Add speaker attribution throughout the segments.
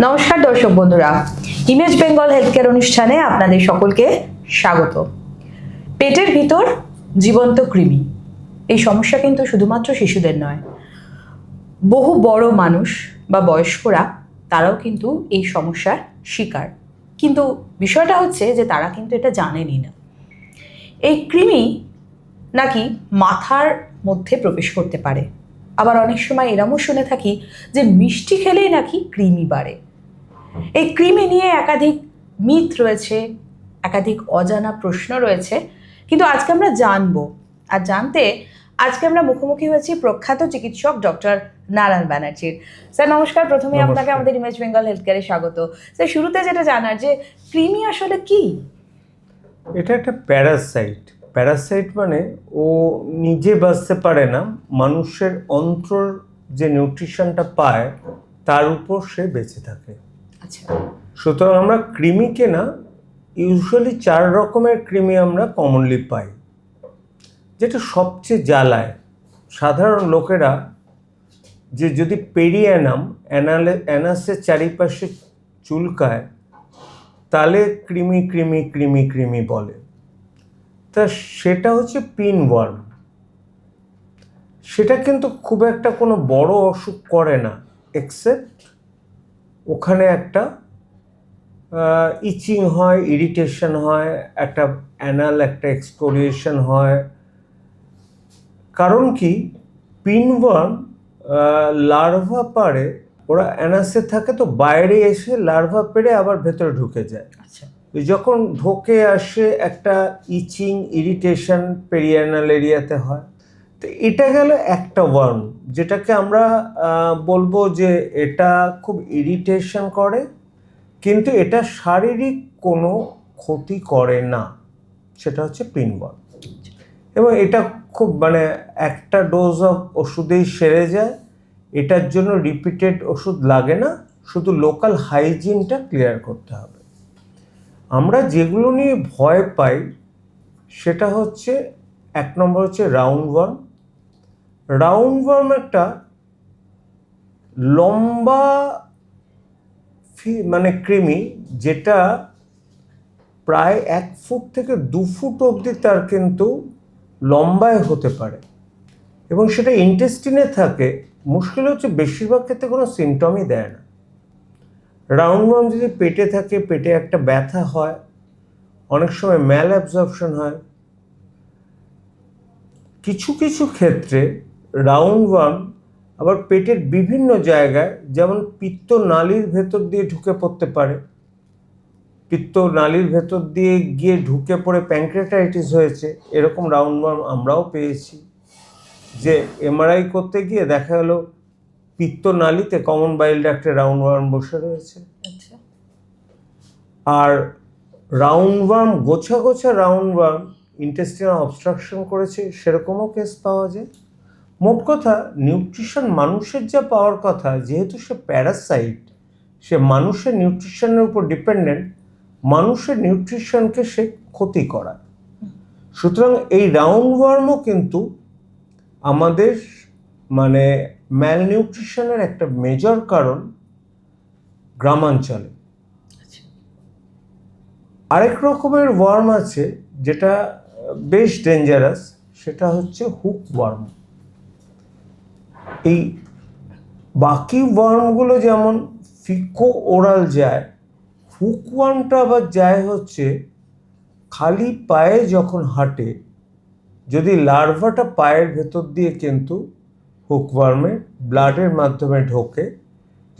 Speaker 1: নমস্কার দর্শক বন্ধুরা, ইমেজ বেঙ্গল হেলথ কেয়ার অনুষ্ঠানে আপনাদের সকলকে স্বাগত। পেটের ভিতর জীবন্ত কৃমি, এই সমস্যা কিন্তু শুধুমাত্র শিশুদের নয়, বহু বড় মানুষ বা বয়স্করা তারাও কিন্তু এই সমস্যার শিকার। কিন্তু বিষয়টা হচ্ছে যে তারা কিন্তু এটা জানেনই না। এই কৃমি নাকি মাথার মধ্যে প্রবেশ করতে পারে, আবার অনেক সময় এরমও শুনে থাকি যে মিষ্টি খেলেই নাকি কৃমি বাড়ে। এই কৃমি নিয়ে একাধিক মিথ রয়েছে, একাধিক অজানা প্রশ্ন রয়েছে, কিন্তু আজকে আমরা জানবো। আর জানতে আজকে আমরা মুখোমুখি হয়েছি প্রখ্যাত চিকিৎসক ডক্টর নারায়ণ ব্যানার্জির। স্যার নমস্কার, প্রথমে আপনাকে আমাদের ইমেজ বেঙ্গল হেলথ কেয়ারে স্বাগত। স্যার, শুরুতে যেটা জানার যে কৃমি আসলে কি?
Speaker 2: এটা একটা প্যারাসাইট মানে ও নিজে বাঁচতে পারে না, মানুষের অন্ত্রর যে নিউট্রিশনটা পায় তার উপর সে বেঁচে থাকে।
Speaker 1: আচ্ছা,
Speaker 2: সুতরাং আমরা কৃমিকে না, ইউজুয়ালি 4 রকমের কৃমি আমরা কমনলি পাই। যেটা সবচেয়ে জ্বালায় সাধারণ লোকেরা, যে যদি অ্যানাসের চারিপাশে চুলকায় তাহলে কৃমি কৃমি কৃমি কৃমি বলে। তা সেটা হচ্ছে পিনওয়ার্ম। সেটা কিন্তু খুব একটা কোনো বড় অসুখ করে না, এক্সেপ্ট ওখানে একটা ইচিং হয়, ইরিটেশন হয়, একটা একটা এক্সফোলিয়েশন হয়। কারণ কি, পিনওয়ার্ম লার্ভা পারে, ওরা অ্যানাসে থাকে তো বাইরে এসে লার্ভা পেড়ে আবার ভেতরে ঢুকে যায়।
Speaker 1: আচ্ছা,
Speaker 2: যখন ঢোকে আসে একটা ইচিং ইরিটেশন পেরিয়ানাল এরিয়াতে হয়। তো এটা গেল একটা ওয়ার্ম, যেটাকে আমরা বলবো যে এটা খুব ইরিটেশন করে, কিন্তু এটা শারীরিক কোনো ক্ষতি করে না। সেটা হচ্ছে পিনওয়ার্ম। এবং এটা খুব একটা ডোজ অফ ওষুধেই সেরে যায়। এটার জন্য রিপিটেড ওষুধ লাগে না, শুধু লোকাল হাইজিনটা ক্লিয়ার করতে হবে। আমরা যেগুলো নিয়ে ভয় পাই সেটা হচ্ছে, 1 নম্বর হচ্ছে রাউন্ডওয়ার্ম একটা লম্বা কৃমি, যেটা প্রায় 1 ফুট থেকে 2 ফুট অবধি তার কিন্তু লম্বায় হতে পারে, এবং সেটা ইন্টেস্টিনে থাকে। মুশকিল হচ্ছে বেশিরভাগ ক্ষেত্রে কোনো সিমটমই দেয় না। রাউন্ডওয়ার্ম যদি পেটে থাকে, পেটে একটা ব্যথা হয়, অনেক সময় ম্যাল অ্যাবজর্পশন হয়। কিছু কিছু ক্ষেত্রে রাউন্ডওয়ার্ম আবার পেটের বিভিন্ন জায়গায়, যেমন পিত্তনালীর ভেতর দিয়ে ঢুকে পড়তে পারে। পিত্তনালীর ভেতর দিয়ে গিয়ে ঢুকে পড়ে প্যানক্রিয়াটাইটিস হয়েছে, এরকম রাউন্ডওয়ার্ম আমরাও পেয়েছি। যে এমআরআই করতে গিয়ে দেখা গেল পিত্তনালীতে কমন বাইল ডাক্টে রাউন্ডওয়ার্ম বসে রয়েছে।
Speaker 1: আচ্ছা,
Speaker 2: আর রাউন্ডওয়ার্ম, গোছা গোছা রাউন্ডওয়ার্ম ইন্টেস্টিনাল অবস্ট্রাকশন করেছে, সেরকমও কেস পাওয়া যায়। মোট কথা, নিউট্রিশন মানুষের যা পাওয়ার কথা, যেহেতু সে প্যারাসাইট, সে মানুষের নিউট্রিশনের উপর ডিপেন্ডেন্ট, মানুষের নিউট্রিশনকে সে ক্ষতি করায়। সুতরাং এই রাউন্ডওয়ার্মও কিন্তু আমাদের ম্যালনিউট্রিশনের একটা মেজর কারণ গ্রামাঞ্চলে। আরেক রকমের ওয়ার্ম আছে যেটা বেশ ডেঞ্জারাস, সেটা হচ্ছে হুকওয়ার্ম। এই বাকি ওয়ার্মগুলো যেমন ফিকো ওরাল যায়, হুকওয়ার্মটা আবার যায় হচ্ছে খালি পায়ে যখন হাঁটে, যদি লার্ভাটা পায়ের ভেতর দিয়ে কিন্তু হুকওয়ার্মের ব্লাডের মাধ্যমে ঢোকে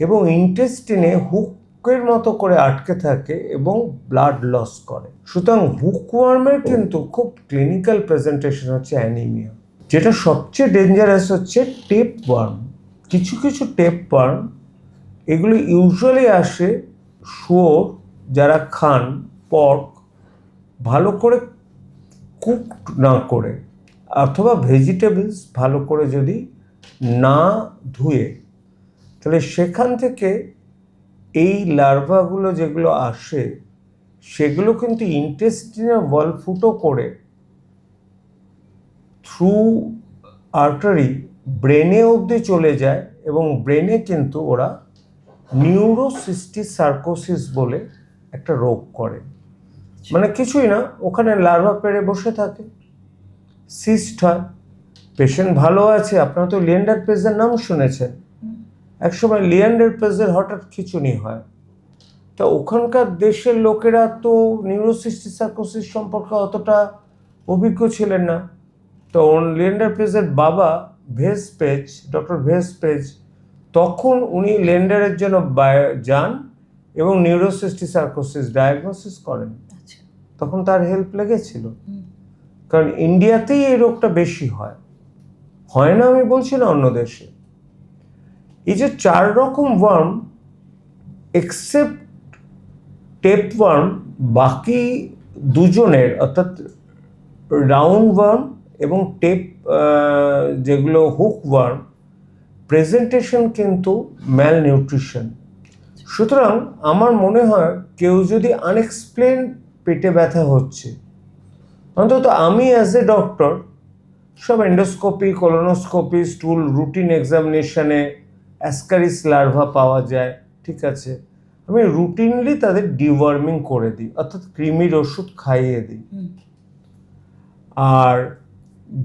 Speaker 2: এবং ইন্টেস্টিনে হুকের মতো করে আটকে থাকে এবং ব্লাড লস করে। সুতরাং হুকওয়ার্মের কিন্তু খুব ক্লিনিক্যাল প্রেজেন্টেশন হচ্ছে অ্যানিমিয়া। যেটা সবচেয়ে ডেঞ্জারাস হচ্ছে টেপওয়ার্ম। কিছু কিছু টেপওয়ার্ম, এগুলো ইউজুয়ালি আসে শুয়োর যারা খান পর্ক, ভালো করে কুক না করে, অথবা ভেজিটেবলস ভালো করে যদি না ধুয়ে, তাহলে সেখান থেকে এই লার্ভাগুলো যেগুলো আসে, সেগুলো কিন্তু ইন্টেস্টিনের ওয়াল ফুটো করে থ্রু আর্টারি ব্রেনে অবধি চলে যায়, এবং ব্রেনে কিন্তু ওরা নিউরোসিস্টিক সার্কোসিস বলে একটা রোগ করে। মানে কিছুই না, ওখানে লার্ভা পেড়ে বসে থাকে, সিস্ট হয়, পেশেন্ট ভালো আছে। আপনারা তো লিয়েন্ডার পেজের নাম শুনেছেন। একসময় লিয়েন্ডার পেজের হঠাৎ খিঁচুনি হয়, তা ওখানকার দেশের লোকেরা তো নিউরোসিস্টিক সার্কোসিস সম্পর্কে অতটা অভিজ্ঞ ছিলেন না। তো লিয়েন্ডার পেজের বাবা ভেসপেজ, ডক্টর ভেসপেজ, তখন উনি লিয়েন্ডারের জন্য যান এবং নিউরোসিস্টিক সার্কোসিস ডায়াগনোসিস করেন।
Speaker 1: আচ্ছা।
Speaker 2: তখন তার হেল্প লেগেছিল, কারণ ইন্ডিয়াতেই এই রোগটা বেশি হয়, হয় না আমি বলছি না অন্য দেশে। এই যে 4 রকম ওয়ার্ম এক্সেপ্ট টেপ ওয়ার্ম, বাকি দুজনের অর্থাৎ রাউন্ড ওয়ার্ম এবং টেপ যেগুলো হুক ওয়ার্ম, প্রেজেন্টেশন কিন্তু ম্যাল নিউট্রিশন। সুতরাং আমার মনে হয় কেউ যদি আনএক্সপ্লেন পেটে ব্যথা হচ্ছে, অন্তত আমি অ্যাজ এ ডক্টর সব এন্ডোস্কোপি, কোলোনোস্কোপি, স্টুল রুটিন এক্সামিনেশনে অ্যাসকারিস লার্ভা পাওয়া যায়, ঠিক আছে, আমি রুটিনলি তাদের ডিওয়ার্মিং করে দিই, অর্থাৎ কৃমির ওষুধ খাইয়ে দিই। আর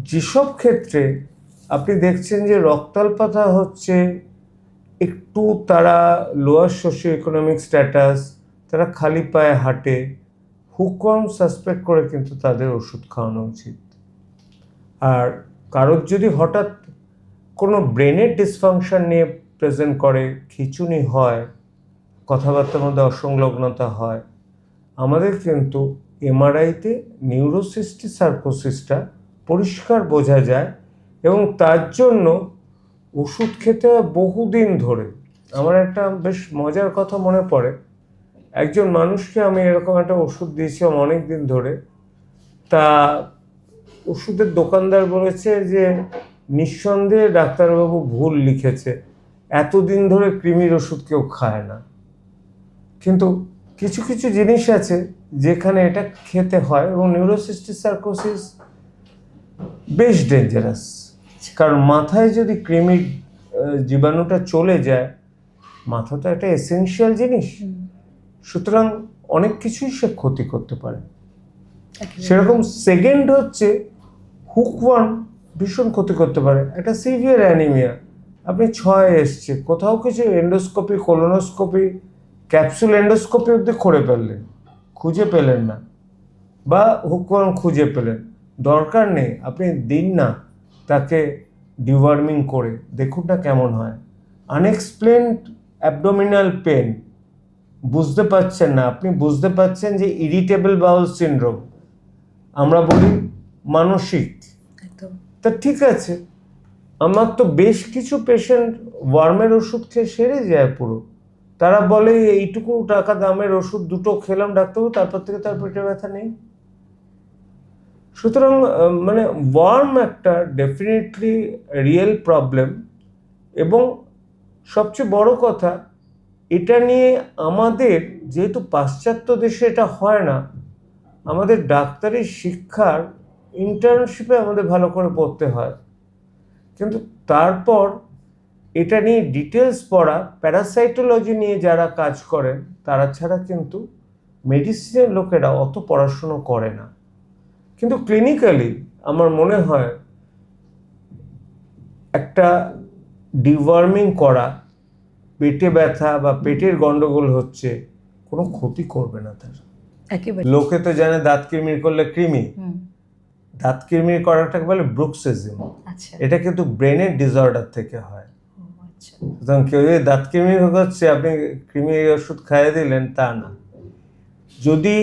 Speaker 2: যেসব ক্ষেত্রে আপনি দেখছেন যে রক্তাল্পতা হচ্ছে, একটু তারা লোয়ার সোশিও ইকোনমিক স্ট্যাটাস, তারা খালি পায়ে হাঁটে, হুকওয়ার্ম সাসপেক্ট করে কিন্তু তাদের ওষুধ খাওয়ানো উচিত। আর কারোর যদি হঠাৎ কোনো ব্রেনের ডিসফাংশন নিয়ে প্রেজেন্ট করে, খিঁচুনি হয়, কথাবার্তার মধ্যে অসংলগ্নতা হয়, আমাদের কিন্তু এমআরআইতে নিউরোসিস্টিক সার্কোসিসটা পরিষ্কার বোঝা যায় এবং তার জন্য ওষুধ খেতে হয় বহুদিন ধরে। আমার একটা বেশ মজার কথা মনে পড়ে, একজন মানুষকে আমি এরকম একটা ওষুধ দিয়েছিলাম অনেক দিন ধরে, তা ওষুধের দোকানদার বলেছে যে নিঃসন্দেহে ডাক্তারবাবু ভুল লিখেছে, এতদিন ধরে কৃমির ওষুধ কেউ খায় না। কিন্তু কিছু কিছু জিনিস আছে যেখানে এটা খেতে হয়, এবং নিউরোসিস্টিক সার্কোসিস বেশ ডেঞ্জারাস, কারণ মাথায় যদি কৃমির জীবাণুটা চলে যায়, মাথা তো একটা এসেনশিয়াল জিনিস, সুতরাং অনেক কিছুই সে ক্ষতি করতে পারে। সেরকম সেকেন্ড হচ্ছে হুকওয়ার্ম ভীষণ ক্ষতি করতে পারে। একটা সিভিয়ার অ্যানিমিয়া, আপনি 6 এসছে, কোথাও কিছু এন্ডোস্কোপি, কোলোনোস্কোপি, ক্যাপসুল এন্ডোস্কোপি অবধি করে ফেললেন, খুঁজে পেলেন না, বা হুকওয়ার্ম খুঁজে পেলেন, দরকার নেই, আপনি দিন না তাকে ডিওয়ার্মিং করে দেখুন না কেমন হয়। আনএক্সপ্লেনড অ্যাবডোমিনাল পেন, বুঝতে পারছেন না, আপনি বুঝতে পারছেন যে ইরিটেবল বাউল সিনড্রোম, আমরা বলি মানসিক, তা ঠিক আছে, আমার তো বেশ কিছু পেশেন্ট ওয়ার্মের ওষুধ খেয়ে সেরে যায় পুরো, তারা বলে এইটুকু টাকা দামের ওষুধ দুটো খেলাম ডাক্তারবাবু, তারপর থেকে তার পেটে ব্যথা নেই। সুতরাং মানে ওয়ার্ম একটা ডেফিনেটলি রিয়েল প্রবলেম, এবং সবচেয়ে বড় কথা, এটা নিয়ে আমাদের যেহেতু পাশ্চাত্য দেশে এটা হয় না, আমাদের ডাক্তারি শিক্ষার ইন্টার্নশিপে আমাদের ভালো করে পড়তে হয়, কিন্তু তারপর এটা নিয়ে ডিটেলস পড়া, প্যারাসাইটোলজি নিয়ে যারা কাজ করেন তারা ছাড়া কিন্তু মেডিসিনের লোকেরা অত পড়াশুনো করে না। কিন্তু ক্লিনিক্যালি আমার মনে হয় একটা ডিওয়ার্মিং করা, পেটে ব্যথা বা পেটের গন্ডগোল হচ্ছে, কোনো ক্ষতি করবে না তার।
Speaker 1: একেবারে।
Speaker 2: লোকে তো জানে দাঁত কিরমির করলে কৃমি, দাঁত কিরমির করাটাকে বলে ব্রুক্সিজম।
Speaker 1: আচ্ছা।
Speaker 2: এটা কিন্তু ব্রেনের ডিসঅর্ডার থেকে হয়।
Speaker 1: আচ্ছা।
Speaker 2: সুতরাং কেউ যদি দাঁত কিরমির হচ্ছে আপনি কৃমির ওষুধ খাইয়ে দিলেন, তা না। যদি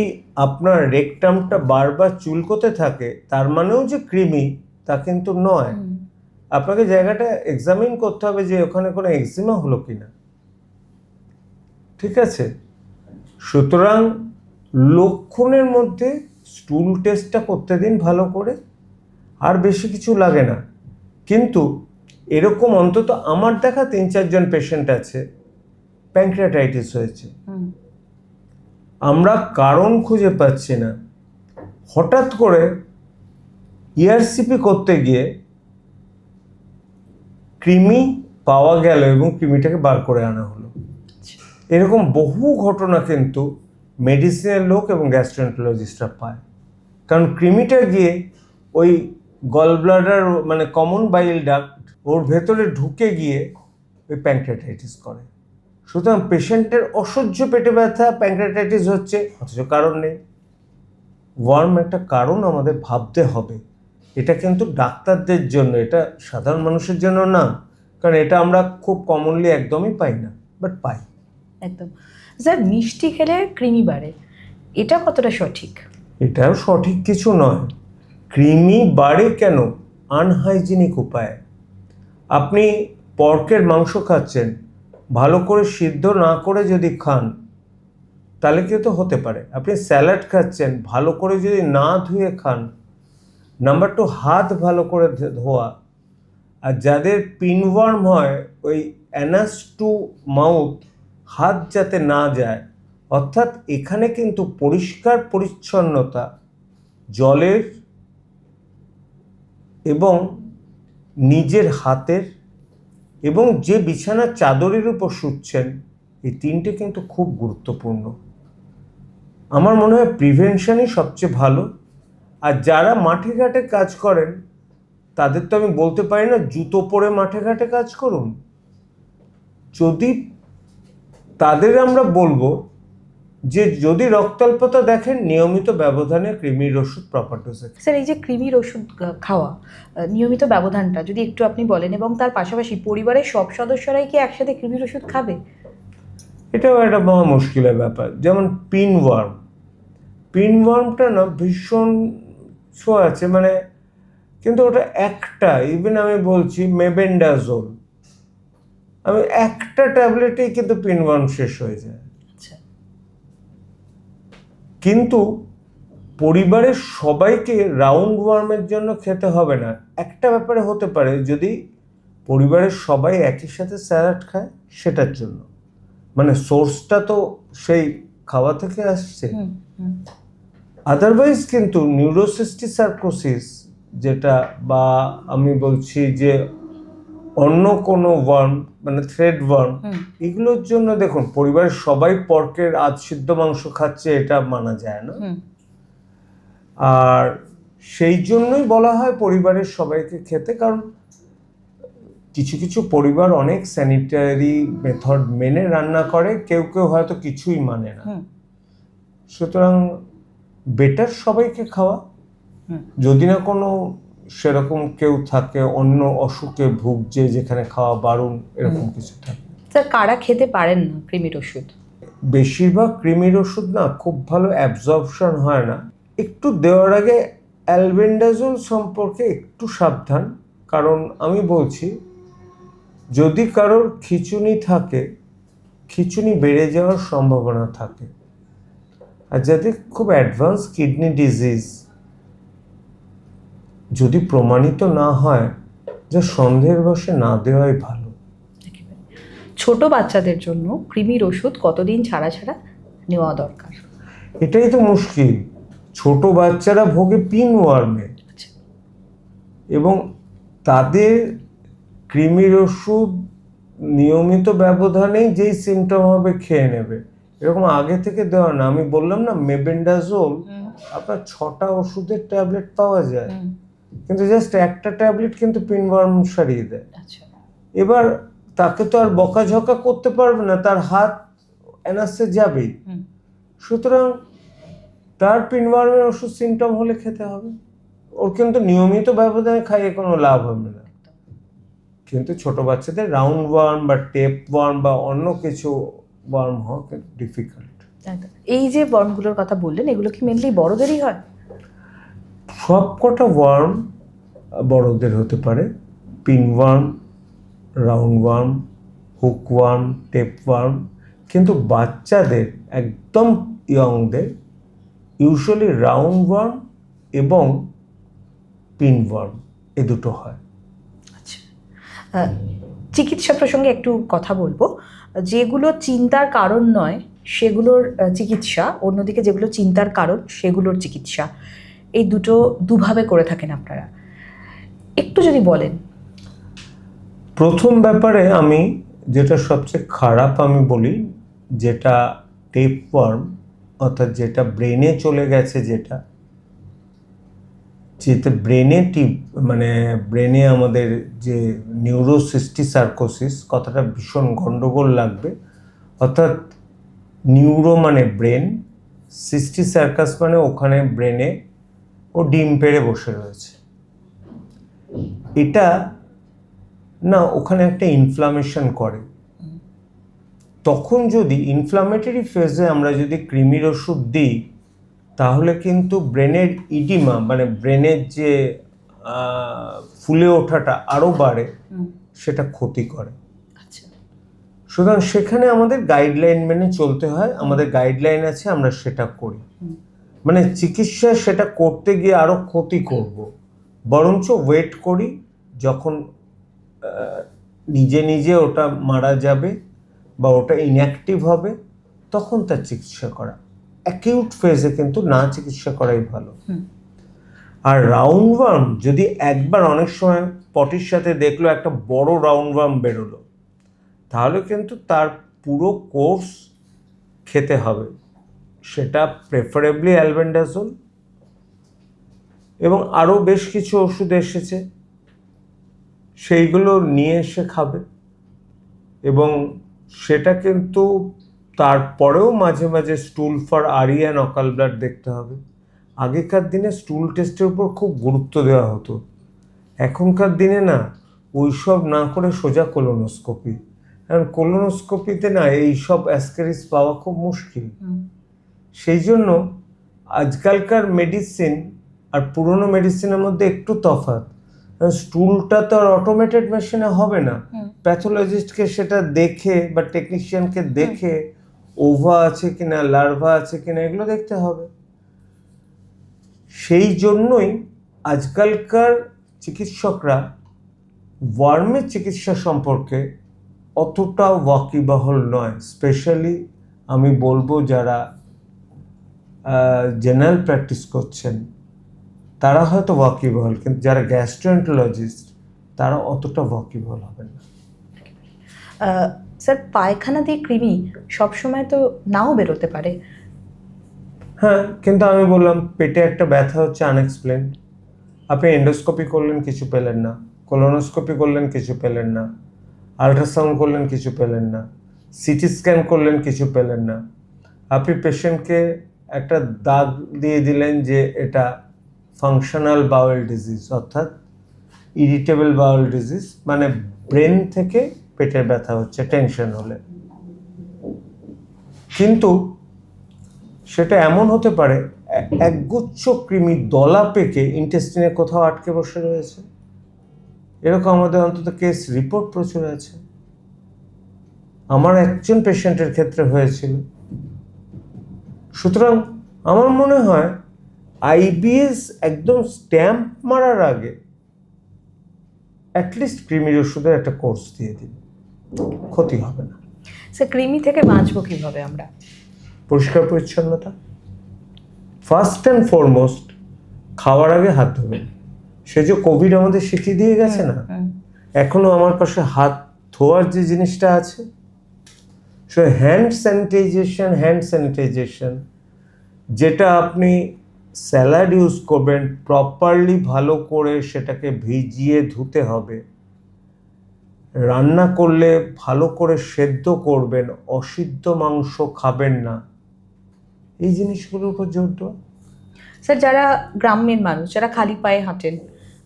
Speaker 2: আপনার রেকটামটা বারবার চুলকোতে থাকে, তার মানেও যে কৃমি তা কিন্তু নয়। আপনাকে জায়গাটা এক্সামিন করতে হবে যে ওখানে কোনো এক্সিমা হলো কিনা, ঠিক আছে। সুতরাং লক্ষণের মধ্যে স্টুল টেস্টটা করতে দিন ভালো করে, আর বেশি কিছু লাগে না। কিন্তু এরকম অন্তত আমার দেখা 3-4 জন পেশেন্ট আছে প্যানক্রিয়াটাইটিস হয়েছে, আমরা কারণ খুঁজে পাচ্ছি না, হঠাৎ করে ইআরসিপি করতে গিয়ে কৃমি পাওয়া গেল এবং কৃমিটাকে বার করে আনা হলো। এরকম বহু ঘটনা কিন্তু মেডিসিনের লোক এবং গ্যাস্ট্রোএন্টারোলজিস্টরা পায়। কারণ কৃমিটা গিয়ে ওই গল ব্লাডার মানে কমন বাইল ডাক্ট ওর ভেতরে ঢুকে গিয়ে ওই প্যানক্রিয়াটাইটিস করে। সুতরাং পেশেন্টের অসহ্য পেটে ব্যথা, প্যানক্রিয়াটাইটিস হচ্ছে, অথচ কারণ নেই। ওয়ার্ম একটা কারণ আমাদের ভাবতে হবে। এটা কিন্তু ডাক্তারদের জন্য, এটা সাধারণ মানুষের জন্য না, কারণ এটা আমরা খুব কমনলি একদমই পাই না, বাট পাই।
Speaker 1: একদম। স্যার, মিষ্টি খেলে কৃমি বাড়ে, এটা কতটা সঠিক?
Speaker 2: এটাও সঠিক কিছু নয়। কৃমি বাড়ে কেন? আনহাইজিনিক উপায়ে। আপনি পর্কের মাংস খাচ্ছেন, ভালো করে সিদ্ধ না করে যদি খান তাহলে কিন্তু হতে পারে। আপনি স্যালাড খাচ্ছেন, ভালো করে যদি না ধুয়ে খান। নাম্বার 2, হাত ভালো করে ধোয়া। আর যাদের পিনওয়ার্ম হয়, ওই অ্যানাস টু মাউথ হাত যাতে না যায়, অর্থাৎ এখানে কিন্তু পরিষ্কার পরিচ্ছন্নতা, জলের এবং নিজের হাতের এবং যে বিছানার চাদরের উপর শুচ্ছেন, এই তিনটে কিন্তু খুব গুরুত্বপূর্ণ। আমার মনে হয় প্রিভেনশনই সবচেয়ে ভালো। আর যারা মাঠে ঘাটে কাজ করেন তাদের তো আমি বলতে পারি না জুতো পরে মাঠে ঘাটে কাজ করুন। যদি তাদের আমরা বলবো যে যদি রক্তাল্পতা দেখেন, নিয়মিত ব্যবধানে কৃমির ওষুধ প্রপার ডোজে।
Speaker 1: স্যার, এই যে কৃমির ওষুধ খাওয়া, নিয়মিত ব্যবধানটা যদি একটু আপনি বলেন, এবং তার পাশাপাশি পরিবারের সব সদস্যরাই কি একসাথে কৃমির ওষুধ খাবে?
Speaker 2: এটাও একটা মহা মুশকিলের ব্যাপার। যেমন পিনওয়ার্মটা না ভীষণ শো আছে, মানে কিন্তু ওটা একটা, ইভেন আমি বলছি মেবেন্ডাজোল, আমি একটা ট্যাবলেটেই কিন্তু পিনওয়ার্ম শেষ হয়ে যায়।
Speaker 1: আচ্ছা।
Speaker 2: কিন্তু পরিবারের সবাইকে রাউন্ড ওয়ার্মের জন্য খেতে হবে না। একটা ব্যাপারে হতে পারে, যদি পরিবারের সবাই একই সাথে স্যালাড খায় সেটার জন্য, মানে সোর্সটা তো সেই খাওয়া থেকে আসছে। আদারওয়াইজ কিন্তু নিউরোসিস্টিসার্কোসিস যেটা, বা আমি বলছি যে অন্য কোনো ওয়ার্ম মানে থ্রেড ওয়ার্ম, এগুলোর জন্য দেখুন পরিবারের সবাই পর্কের সিদ্ধ মাংস খাচ্ছে, এটা মানা যায় না। আর সেই জন্যই বলা হয় পরিবারের সবাইকে খেতে, কারণ কিছু কিছু পরিবার অনেক স্যানিটারি মেথড মেনে রান্না করে, কেউ কেউ হয়তো কিছুই মানে না। সুতরাং বেটার সবাইকে খাওয়া, যদি না কোনো সেরকম কেউ থাকে অন্য অসুখে ভুগছে যেখানে খাওয়া বারণ, এরকম কিছু থাকে।
Speaker 1: স্যার, কারা খেতে পারেন না কৃমির ওষুধ?
Speaker 2: বেশিরভাগ কৃমির ওষুধ না খুব ভালো অ্যাবজর্পশন হয় না। একটু দেওয়ার আগে অ্যালবেন্ডাজোল সম্পর্কে একটু সাবধান, কারণ আমি বলছি যদি কারোর খিঁচুনি থাকে, খিঁচুনি বেড়ে যাওয়ার সম্ভাবনা থাকে। আর যাদের খুব অ্যাডভান্স কিডনি ডিজিজ যদি প্রমাণিত না হয়, যা সন্দেহের বশে না দেওয়াই ভালো।
Speaker 1: ছোট বাচ্চাদের জন্য কৃমির ওষুধ কতদিন ছাড়া ছাড়া নেওয়া দরকার?
Speaker 2: এটাই তো মুশকিল। ছোট বাচ্চারা ভোগে পিনওয়ার্মে, এবং তাদের কৃমির ওষুধ নিয়মিত ব্যবধানেই যেই সিমটম হবে খেয়ে নেবে, এরকম আগে থেকে দেওয়া না। আমি বললাম না মেবেন্ডাজোল, আপনার 6টা ওষুধের ট্যাবলেট পাওয়া যায়, কিন্তু জাস্ট একটা ট্যাবলেট কিন্তু পিনওয়ার্ম সারিয়ে দেয়। এবার তাকে তো আর বকাঝকা করতে পারবে না, তার হাত অ্যানাসে যাবেই। সুতরাং তার পিনওয়ার্মের ওষুধ সিমটম হলে খেতে হবে, ওর কিন্তু নিয়মিত ব্যবধানে খাইয়ে কোনো লাভ হবে না। কিন্তু ছোট বাচ্চাদের রাউন্ড ওয়ার্ম বা টেপ ওয়ার্ম বা অন্য কিছু ওয়ার্ম হওয়া কিন্তু ডিফিকাল্ট।
Speaker 1: এই যে ওয়ার্মগুলোর কথা বললেন, এগুলো কি মেনলি বড়দেরই হয়?
Speaker 2: সব কটা ওয়ার্ম বড়দের হতে পারে, pinworm, round worm, hook worm, tape worm, কিন্তু বাচ্চাদের একদম ইয়ংদের ইউজুয়ালি রাউন্ড ওয়ার্ম এবং পিনওয়ার্ম এ দুটো হয়।
Speaker 1: আচ্ছা, চিকিৎসা প্রসঙ্গে একটু কথা বলবো। যেগুলো চিন্তার কারণ নয় সেগুলোর চিকিৎসা, অন্যদিকে যেগুলো চিন্তার কারণ সেগুলোর চিকিৎসা, এই দুটো দুভাবে করে থাকেন আপনারা, একটু যদি বলেন।
Speaker 2: প্রথম ব্যাপারে আমি যেটা সবচেয়ে খারাপ আমি বলি, যেটা টেপওয়ার্ম, অর্থাৎ যেটা ব্রেনে চলে গেছে, যেটা ব্রেনে মানে ব্রেনে আমাদের যে নিউরোসিস্টিসার্কোসিস, কথাটা ভীষণ গন্ডগোল লাগবে, অর্থাৎ নিউরো মানে ব্রেন, সিস্টিসার্কাস মানে ওখানে ব্রেনে ও ডিম পেড়ে বসে রয়েছে। এটা না ওখানে একটা ইনফ্লামেশন করে। তখন যদি ইনফ্লামেটরি ফেজে আমরা যদি কৃমির ওষুধ দিই, তাহলে কিন্তু ব্রেনের ইডিমা মানে ব্রেনের যে ফুলে ওঠাটা আরও বাড়ে, সেটা ক্ষতি করে। সুতরাং সেখানে আমাদের গাইডলাইন মেনে চলতে হয়, আমাদের গাইডলাইন আছে, আমরা সেটা করি। মানে চিকিৎসা সেটা করতে গিয়ে আরও ক্ষতি করব, বরঞ্চ ওয়েট করি যখন নিজে নিজে ওটা মারা যাবে বা ওটা ইনঅ্যাক্টিভ হবে, তখন তার চিকিৎসা করা। অ্যাকিউট ফেজে কিন্তু না চিকিৎসা করাই ভালো। আর রাউন্ডওয়ার্ম যদি একবার, অনেক সময় পটির সাথে দেখলো একটা বড় রাউন্ডওয়ার্ম বেরোলো, তাহলে কিন্তু তার পুরো কোর্স খেতে হবে, সেটা প্রেফারেবলি অ্যালবেন্ডাজোল, এবং আরও বেশ কিছু ওষুধ এসেছে, সেইগুলো নিয়ে এসে খাবে। এবং সেটা কিন্তু তারপরেও মাঝে মাঝে স্টুল ফর আরিয়া নকাল ব্লাড দেখতে হবে। আগেকার দিনে স্টুল টেস্টের উপর খুব গুরুত্ব দেওয়া হতো, এখনকার দিনে না, ওইসব না করে সোজা কোলোনোস্কোপি। কারণ কোলোনোস্কোপিতে না এইসব অ্যাসকারিস পাওয়া খুব মুশকিল। সেই জন্য আজকালকার মেডিসিন আর পুরনো মেডিসিনের মধ্যে একটু তফাৎ। স্টুলটা তো আর অটোমেটেড মেশিনে হবে না, প্যাথোলজিস্টকে সেটা দেখে বা টেকনিশিয়ানকে দেখে ওভা আছে কিনা, লার্ভা আছে কিনা, এগুলো দেখতে হবে। সেই জন্যই আজকালকার চিকিৎসকরা ওয়ার্মের চিকিৎসা সম্পর্কে অতটা ওয়াকিবহল নয়। স্পেশালি আমি বলবো যারা জেনারেল প্র্যাকটিস করছেন তারা হয়তো ওয়াকিবহল, কিন্তু যারা গ্যাস্ট্রোএন্টারোলজিস্ট তারা অতটা ওয়াকিবহল হবেন না।
Speaker 1: স্যার, পায়খানা দিয়ে কৃমি সবসময় তো নাও বেরোতে পারে।
Speaker 2: হ্যাঁ, কিন্তু আমি বললাম পেটে একটা ব্যথা হচ্ছে আনএক্সপ্লেন্ড, আপনি এন্ডোস্কোপি করলেন কিছু পেলেন না, কোলোনোস্কোপি করলেন কিছু পেলেন না, আল্ট্রাসাউন্ড করলেন কিছু পেলেন না, সিটি স্ক্যান করলেন কিছু পেলেন না, আপনি পেশেন্টকে একটা দাগ দিয়ে দিলেন যে এটা ফাংশনাল বাউল ডিজিজ, অর্থাৎ ইরিটেবল বাউল ডিজিজ, মানে ব্রেন থেকে পেটের ব্যথা হচ্ছে টেনশন হলে। কিন্তু সেটা এমন হতে পারে একগুচ্ছ কৃমি দলা পেকে ইন্টেস্টিনে কোথাও আটকে বসে রয়েছে, এরকম আমাদের অন্তত কেস রিপোর্ট প্রচুর আছে। আমার একজন পেশেন্টের ক্ষেত্রে হয়েছিল। সুতরাং আমার মনে হয় আইবিএস একদম স্ট্যাম্প মারার আগে অ্যাটলিস্ট কৃমির ওষুধের একটা কোর্স দিয়ে দিন, ক্ষতি হবে না।
Speaker 1: স্যার, কৃমি থেকে বাঁচবো কিভাবে আমরা?
Speaker 2: পরিষ্কার পরিচ্ছন্নতা ফার্স্ট অ্যান্ড ফরমোস্ট, খাওয়ার আগে হাত ধোবেন। সে যে কোভিড আমাদের শিখিয়ে দিয়ে গেছে না, এখনো আমার পাশে হাত ধোয়ার যে জিনিসটা আছে, সে হ্যান্ড স্যানিটাইজেশন, যেটা আপনি স্যালাড ইউজ করবেন প্রপারলি ভালো করে সেটাকে ভিজিয়ে ধুতে হবে, রান্না করলে ভালো করে সেদ্ধ করবেন, অসিদ্ধ মাংস খাবেন না, এই জিনিসগুলোর উপর জোর দেওয়া।
Speaker 1: স্যার, যারা গ্রামের মানুষ, যারা খালি পায়ে হাঁটেন,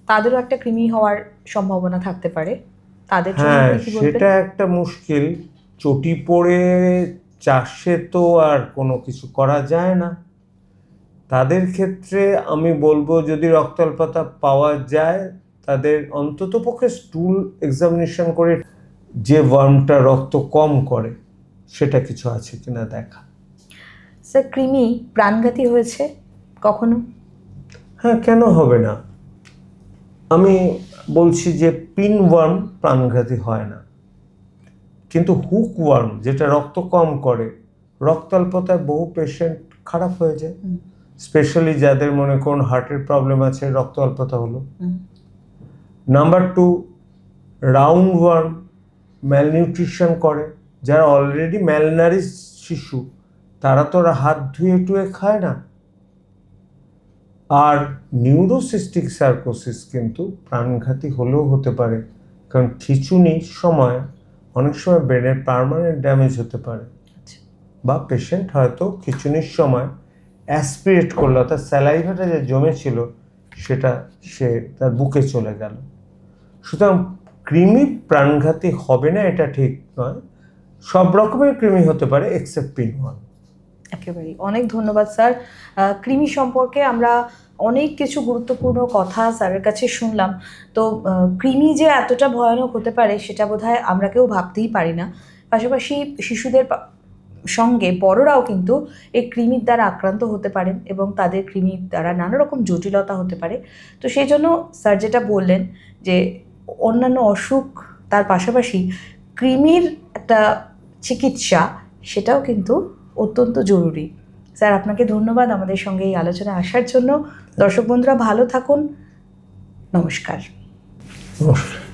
Speaker 1: তাদেরও একটা কৃমি হওয়ার সম্ভাবনা থাকতে পারে, তাদের জন্য
Speaker 2: হ্যাঁ,
Speaker 1: আপনি কি বলবেন?
Speaker 2: সেটা একটা মুশকিল। চটি পড়ে চাষে তো আর কোনো কিছু করা যায় না। তাদের ক্ষেত্রে আমি বলবো যদি রক্তাল্পতা পাওয়া যায়, তাদের অন্ততপক্ষে স্টুল এক্সামিনেশন করে যে ওয়ার্মটা রক্ত কম করে সেটা কিছু আছে কিনা দেখা।
Speaker 1: স্যার, কৃমি প্রাণঘাতী হয়েছে কখনো?
Speaker 2: হ্যাঁ, কেন হবে না? আমি বলছি যে পিন ওয়ার্ম প্রাণঘাতী হয় না, কিন্তু হুক ওয়ার্ম যেটা রক্ত কম করে, রক্তাল্পতায় বহু পেশেন্ট খারাপ হয়ে যায়। স্পেশালি যাদের মনে করুন হার্টের প্রবলেম আছে, রক্ত অল্পতা হলো। নাম্বার 2, রাউন্ড ওয়ার্ম ম্যালনিউট্রিশন করে, যারা অলরেডি ম্যালনারিশ শিশু, তারা তো আর হাত ধুয়ে টুয়ে খায় না। আর নিউরোসিস্টিক সার্কোসিস কিন্তু প্রাণঘাতী হলেও হতে পারে, কারণ খিঁচুনির সময় অনেক সময় ব্রেনের পার্মানেন্ট ড্যামেজ হতে পারে, বা পেশেন্ট হয়তো খিঁচুনির সময় অ্যাসপিরেট করলো, অর্থাৎ স্যালাইভাটা যে জমেছিল সেটা সে তার বুকে চলে গেল। সুতরাং কৃমি প্রাণঘাতী হবে না এটা ঠিক নয়, সব রকমের কৃমি হতে পারে এক্সেপ্ট পিন1।
Speaker 1: একেবারেই অনেক ধন্যবাদ স্যার। কৃমি সম্পর্কে আমরা অনেক কিছু গুরুত্বপূর্ণ কথা স্যারের কাছে শুনলাম। তো কৃমি যে এতটা ভয়ানক হতে পারে সেটা বোধহয় আমরা কেউ ভাবতেই পারি না। পাশাপাশি শিশুদের সঙ্গে বড়রাও কিন্তু এই কৃমির দ্বারা আক্রান্ত হতে পারেন এবং তাদের কৃমির দ্বারা নানা রকম জটিলতা হতে পারে। তো সেই জন্য স্যার যেটা বললেন যে অন্যান্য অসুখ তার পাশাপাশি কৃমির একটা চিকিৎসা, সেটাও কিন্তু অত্যন্ত জরুরি। স্যার আপনাকে ধন্যবাদ আমাদের সঙ্গে এই আলোচনায় আসার জন্য। দর্শক বন্ধুরা ভালো থাকুন। নমস্কার।
Speaker 2: নমস্কার।